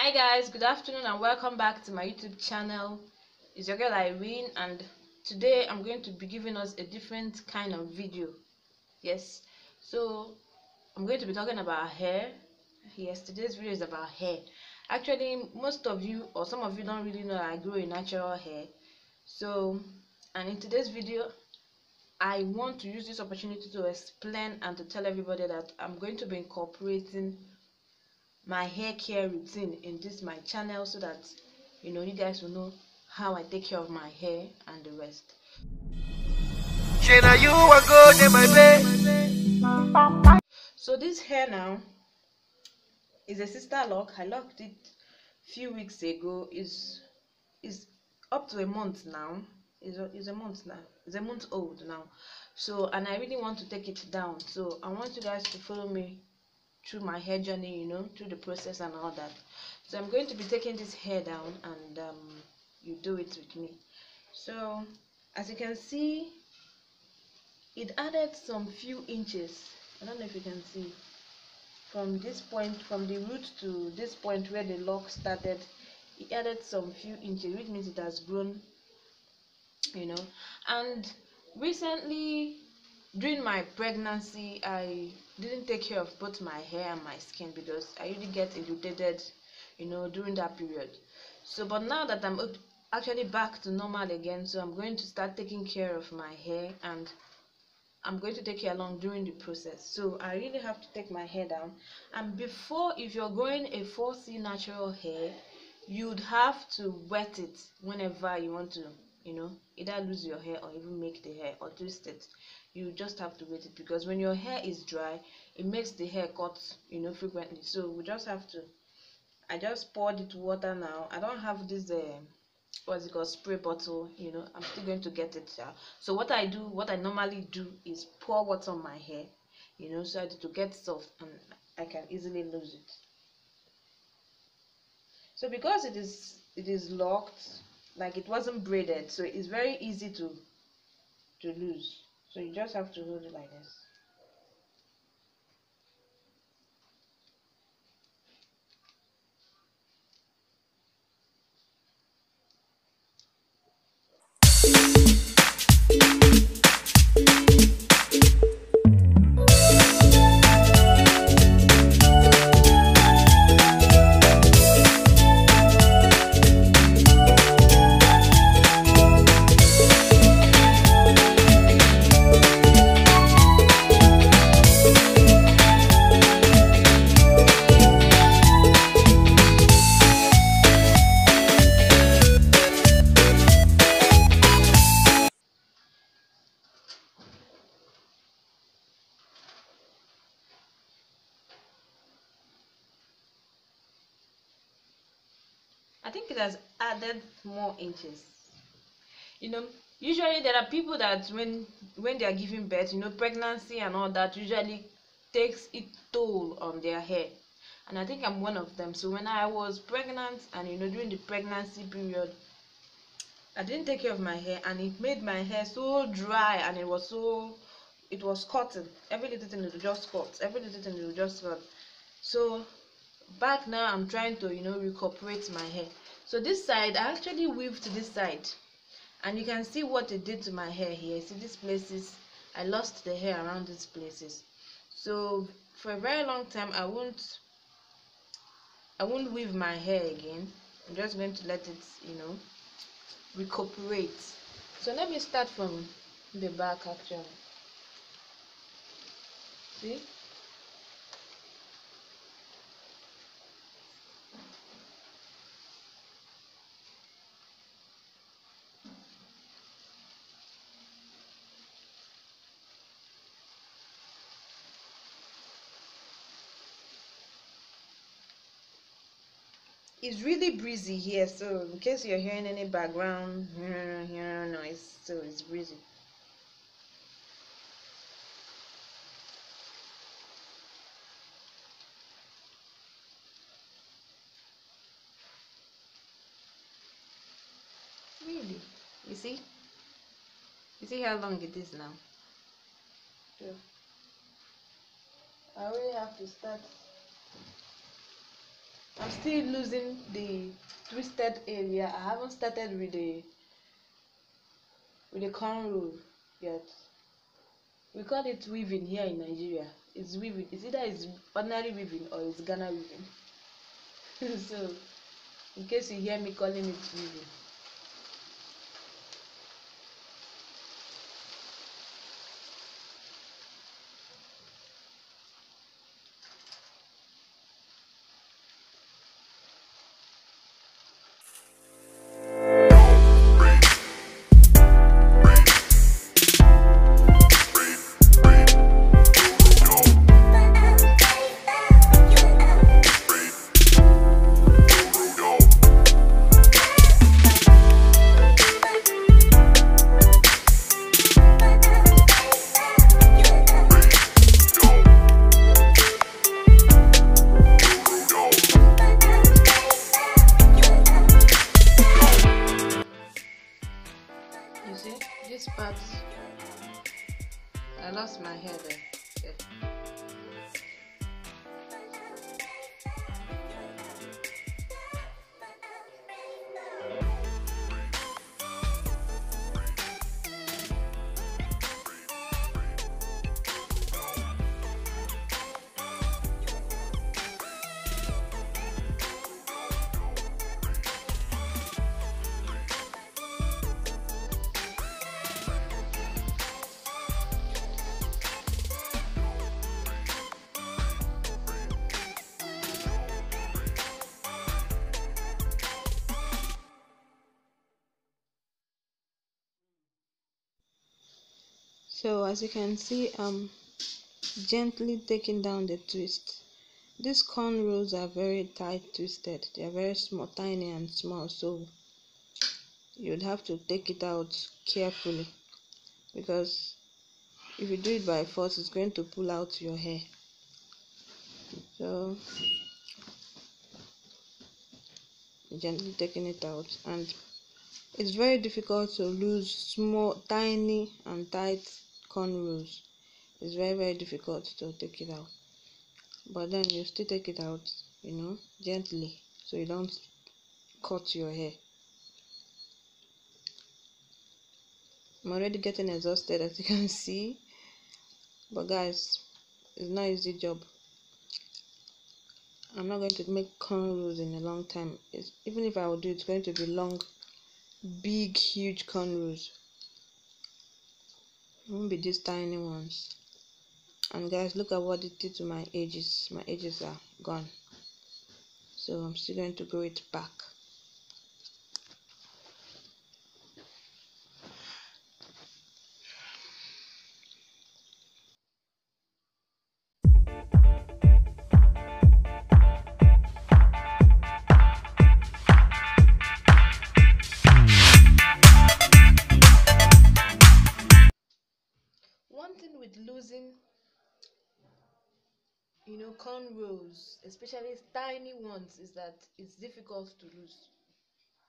Hi guys, good afternoon and welcome back to my YouTube channel. It's your girl Irene, and today I'm going to be giving us a different kind of video. Yes, so I'm going to be talking about hair. Yes, today's video is about hair. Actually, most of you or some of you don't really know I grow a natural hair. And in today's video I want to use this opportunity to explain and to tell everybody that I'm going to be incorporating my hair care routine in this my channel, so that you guys will know how I take care of my hair and the rest. So this hair now is a sister lock. I locked it few weeks ago. Is up to a month now. Is a month now. It's a month old now. So, and I really want to take it down. So I want you guys to follow me through my hair journey, through the process and all that. So I'm going to be taking this hair down, and you do it with me. So as you can see, it added some few inches. I don't know if you can see, from this point, from the root to this point where the lock started, it added some few inches, which means it has grown, and recently during my pregnancy I didn't take care of both my hair and my skin, because I usually get irritated during that period. So but now that I'm actually back to normal again, so I'm going to start taking care of my hair, and I'm going to take you along during the process. So I really have to take my hair down. And before, if you're growing a 4C natural hair, you'd have to wet it whenever you want to either lose your hair or even make the hair or twist it. You just have to wet it, because when your hair is dry, it makes the hair cut frequently. So we just have to, I just poured it water now. I don't have this what's it called, spray bottle. I'm still going to get it. So what I normally do is pour water on my hair, so as to get soft and I can easily lose it. So because it is locked, like it wasn't braided, so it's very easy to lose. So you just have to hold it like this. I think it has added more inches. Usually there are people that when they are giving birth, pregnancy and all that usually takes its toll on their hair. And I think I'm one of them. So when I was pregnant, and during the pregnancy period, I didn't take care of my hair, and it made my hair so dry, and it was cutting. Every little thing it just cut. Every little thing it just cut. So back now I'm trying to recuperate my hair. So this side, I actually weaved to this side, and you can see what it did to my hair here. See these places, I lost the hair around these places. So for a very long time I won't weave my hair again. I'm just going to let it recuperate. So let me start from the back. Actually, see, it's really breezy here, so in case you're hearing any background noise, so it's breezy. Really, you see how long it is now. So I really have to start I'm still losing the twisted area. I haven't started with the cornrow yet. We call it weaving here in Nigeria. It's weaving. It's ordinary weaving or it's Ghana weaving. So in case you hear me calling it weaving. You see, this part, I lost my hair there. Yeah. So as you can see, I'm gently taking down the twist. These cornrows are very tight twisted. They are very small, tiny and small, so you'd have to take it out carefully, because if you do it by force, it's going to pull out your hair. So gently taking it out, and it's very difficult to lose small, tiny and tight cornrows. It's very difficult to take it out, but then you still take it out, gently, so you don't cut your hair. I'm already getting exhausted, as you can see, but guys, it's not an easy job. I'm not going to make cornrows in a long time. Even if I will do it, it's going to be long, big, huge cornrows. It won't be these tiny ones. And guys, look at what it did to my edges. My edges are gone, so I'm still going to grow it back. One thing with losing, cornrows, especially tiny ones, is that it's difficult to lose.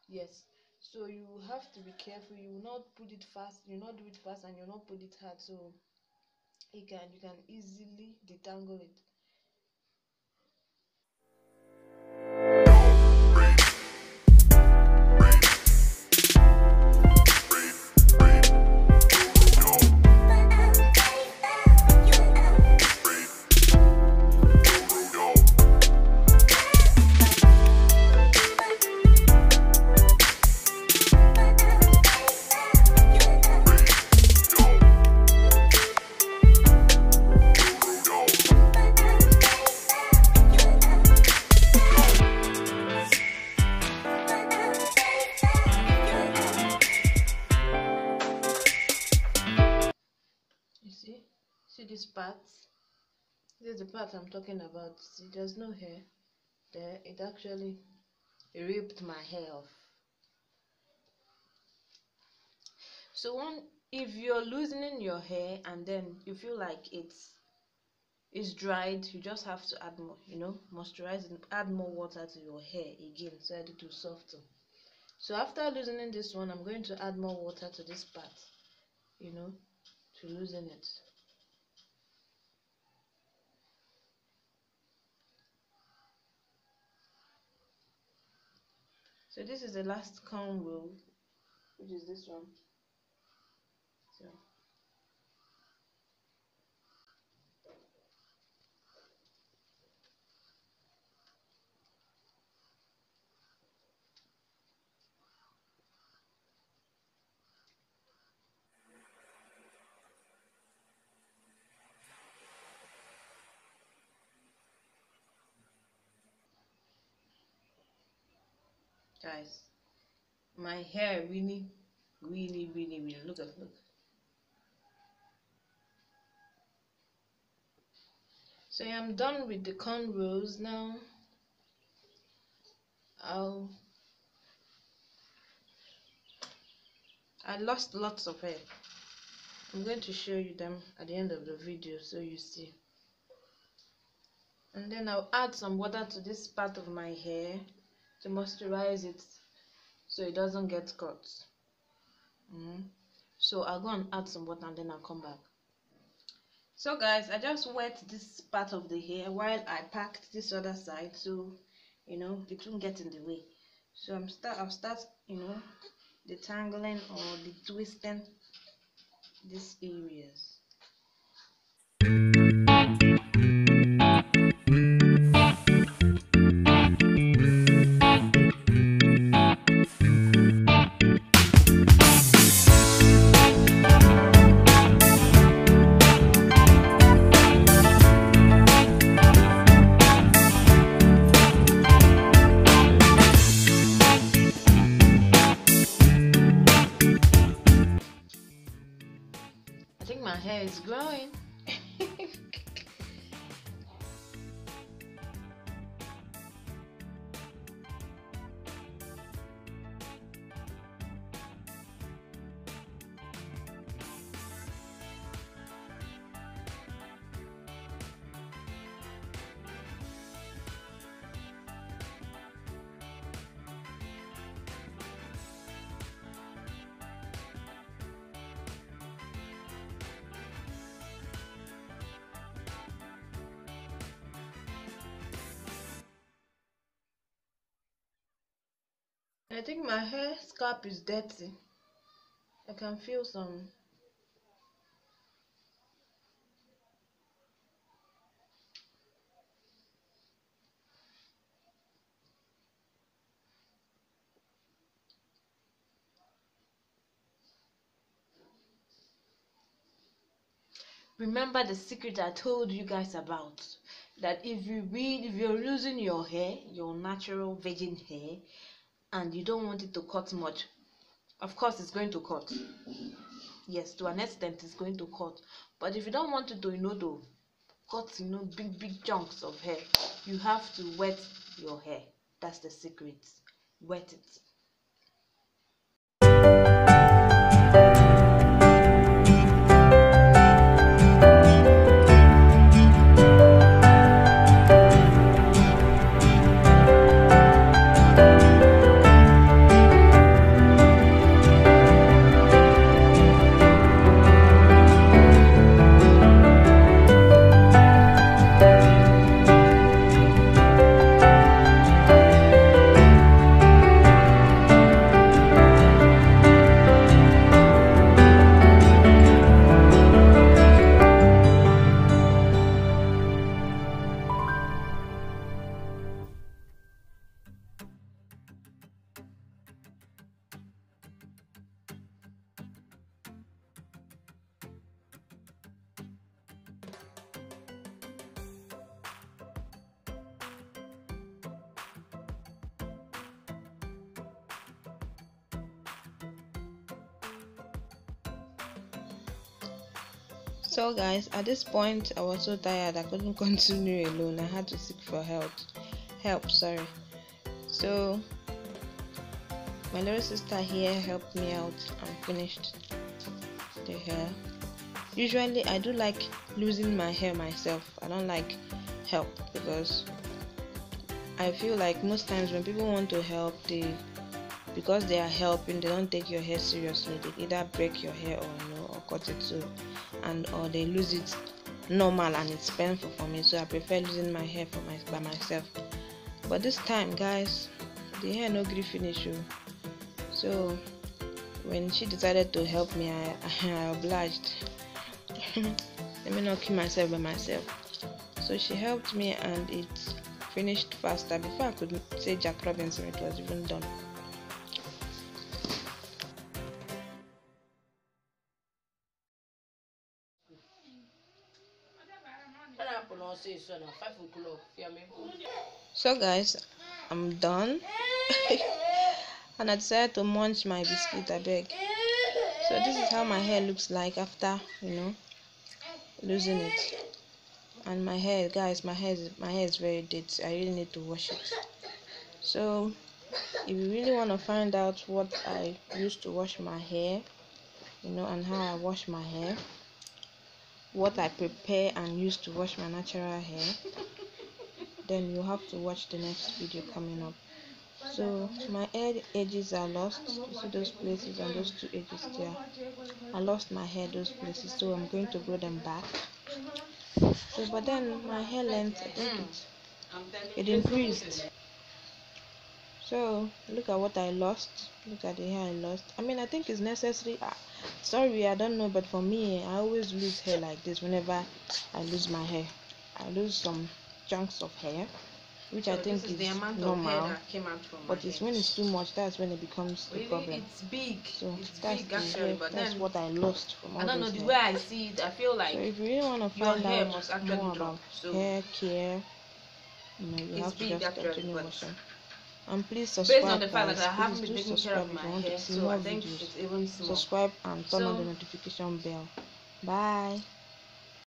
Yes. So you have to be careful. You will not put it fast. You not do it fast, and you not put it hard. So you can easily detangle it. See this part? This is the part I'm talking about. See, there's no hair there. It actually ripped my hair off. So if you're loosening your hair and then you feel like it's dried, you just have to add more, moisturize and add more water to your hair again so that it will soften. So after loosening this one, I'm going to add more water to this part, to loosen it. So this is the last cornrow, which is this one. So guys, my hair really look. So I'm done with the cornrows. Now I lost lots of hair. I'm going to show you them at the end of the video so you see. And then I'll add some water to this part of my hair to moisturize it so it doesn't get cut. So I'll go and add some water and then I'll come back. So guys, I just wet this part of the hair while I packed this other side, so it won't get in the way. So I'll start detangling or twisting these areas. I think my hair is growing. I think my hair scalp is dirty. I can feel some. Remember the secret I told you guys about, that if you're losing your hair, your natural virgin hair, and you don't want it to cut much, of course it's going to cut. Yes, to an extent it's going to cut. But if you don't want it to to cut big chunks of hair, you have to wet your hair. That's the secret. Wet it. So guys, at this point I was so tired I couldn't continue alone. I had to seek for help. So my little sister here helped me out and finished the hair. Usually I do like losing my hair myself. I don't like help because I feel like most times when people want to help, because they are helping, they don't take your hair seriously. They either break your hair or cut it too, or they lose it normal and it's painful for me. So I prefer losing my hair by myself. But this time, guys, the hair no gree finish. So when she decided to help me, I obliged. Let me not kill myself by myself. So she helped me and it finished faster. Before I could say Jack Robinson, it was even done. So guys, I'm done. And I decided to munch my biscuit, I beg. So this is how my hair looks like after, losing it. And my hair, guys, my hair is very dirty. I really need to wash it. So if you really want to find out what I used to wash my hair, and how I wash my hair, what I prepare and use to wash my natural hair, then you have to watch the next video coming up. So my hair edges are lost. You see those places and those two edges there. I lost my hair those places, so I'm going to grow them back. So but then my hair length, I think it increased. So look at what I lost. Look at the hair I lost. I mean, I think it's necessary. Sorry, I don't know, but for me, I always lose hair like this. Whenever I lose my hair, I lose some chunks of hair, which I think is the amount normal. Of hair that came out from but it's when it's too much, that's when it becomes a problem. It's big. So it's that's big actually, but that's then what I lost from all I don't know, those the hair. way I see it, I feel like So if you really want to your find hair out must actually more drop. about So hair care, you it's have to big just actually, continue but watching. And please based subscribe, on the fact guys. that I haven't Please been do taking care of subscribe my if you want hair, to see so more I think videos. it's even small. Subscribe and turn on the So notification bell. Bye.